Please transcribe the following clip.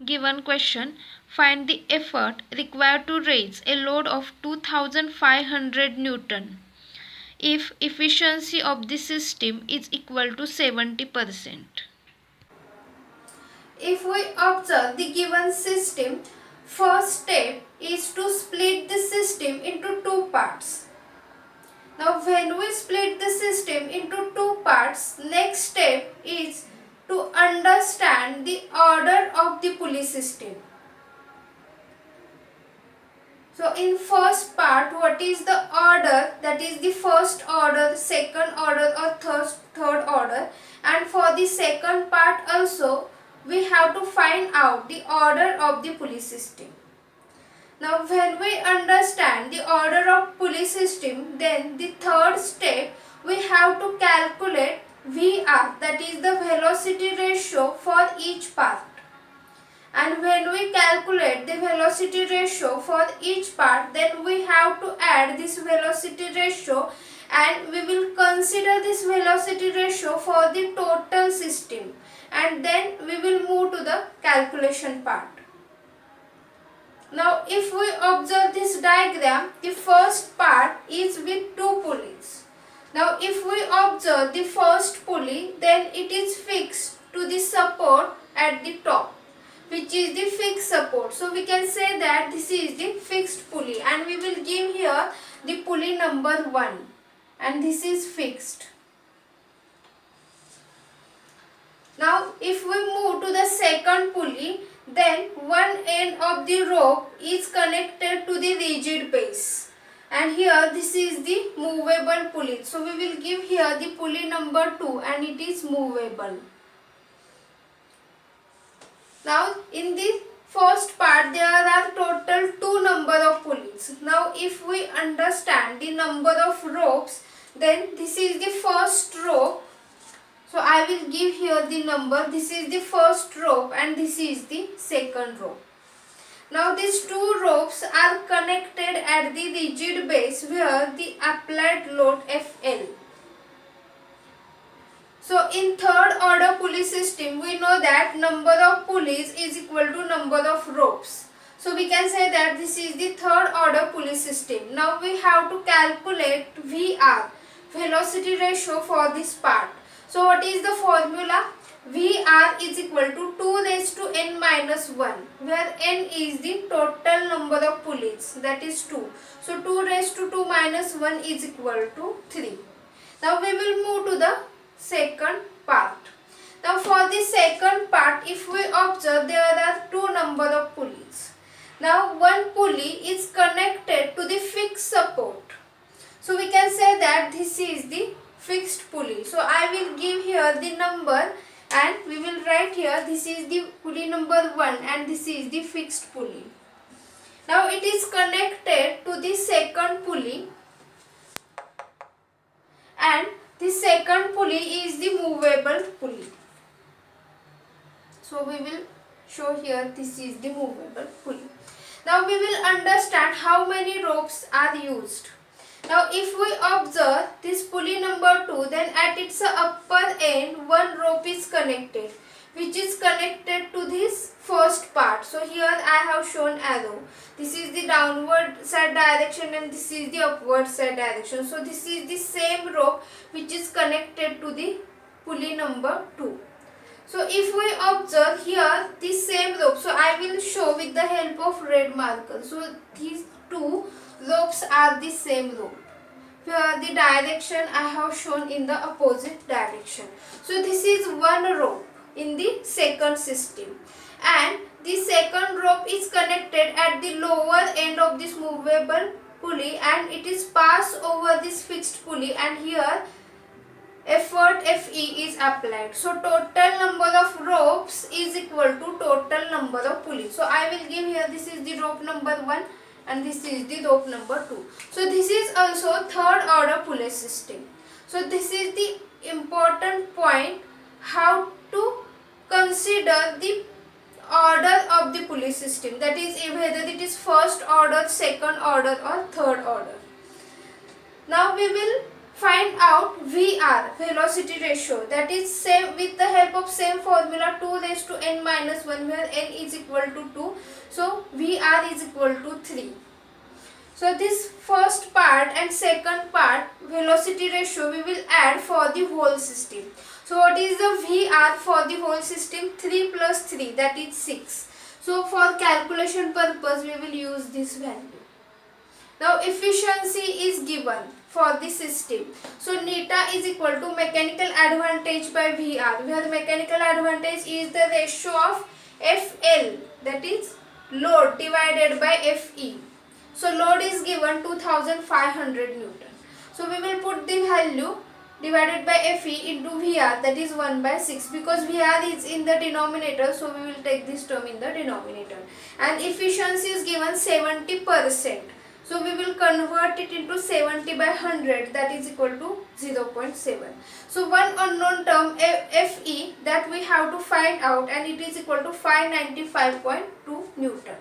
Given question, find the effort required to raise a load of 2500 Newton if efficiency of the system is equal to 70%. If we observe the given system, first step is to split the system into two parts. Now when we split the system into two parts, next step is to understand the order of the pulley system. So in first part, what is the order? That is the first order, second order or third order. And for the second part also, we have to find out the order of the pulley system. Now when we understand the order of pulley system, then the third step we have to calculate VR, that is the velocity ratio for each part. And when we calculate the velocity ratio for each part, then we have to add this velocity ratio and we will consider this velocity ratio for the total system, and then we will move to the calculation part. Now if we observe this diagram, the first part is with two pulleys. Now if we observe the first pulley, then it is fixed to the support at the top, which is the fixed support. So we can say that this is the fixed pulley, and we will give here the pulley number 1, and this is fixed. Now if we move to the second pulley, then one end of the rope is connected to the rigid base, and here this is the movable pulley. So we will give here the pulley number 2, and it is movable. Now in the first part there are total 2 number of pulleys. Now if we understand the number of ropes, then this is the first rope. So I will give here the number. This is the first rope and this is the second rope. Now these two ropes are connected at the rigid base where the applied load FL. So in third order pulley system, we know that number of pulleys is equal to number of ropes. So we can say that this is the third order pulley system. Now we have to calculate VR, velocity ratio, for this part. So what is the formula? VR is equal to 2 raised to n minus 1, where n is the total number of pulleys, that is 2. So 2 raised to 2 minus 1 is equal to 3. Now we will move to the second part. Now for the second part, if we observe, there are 2 number of pulleys. Now one pulley is connected to the fixed support. So we can say that this is the fixed pulley. So I will give here the number and we will write here this is the pulley number 1 and this is the fixed pulley. Now it is connected to the second pulley, and the second pulley is the movable pulley. So we will show here this is the movable pulley. Now we will understand how many ropes are used. Now if we observe this pulley number 2, then at its upper end one rope is connected, which is connected to this first part. So here I have shown arrow. This is the downward side direction and this is the upward side direction. So this is the same rope which is connected to the pulley number 2. So if we observe here the same rope, so I will show with the help of red marker. So these two ropes are the same rope, where the direction I have shown in the opposite direction. So this is one rope in the second system, and the second rope is connected at the lower end of this movable pulley and it is passed over this fixed pulley, and here effort Fe is applied. So total number of ropes is equal to total number of pulleys. So I will give here this is the rope number 1 and this is the rope number 2. So this is also third order pulley system. So this is the important point, how to consider the order of the pulley system, that is whether it is first order, second order or third order. Now we will find out VR, velocity ratio, that is same with the help of same formula 2 raised to n minus 1 where n is equal to 2. So VR is equal to 3. So this first part and second part velocity ratio we will add for the whole system. So what is the VR for the whole system? 3 plus 3, that is 6. So for calculation purpose we will use this value. Now efficiency is given for the system. So neta is equal to mechanical advantage by VR, where mechanical advantage is the ratio of FL, that is load, divided by FE. So load is given 2500 Newton. So we will put the value divided by FE into VR, that is 1 by 6, because VR is in the denominator, so we will take this term in the denominator. And efficiency is given 70%. So we will convert it into 70 by 100, that is equal to 0.7. So one unknown term FE that we have to find out, and it is equal to 595.2 Newton.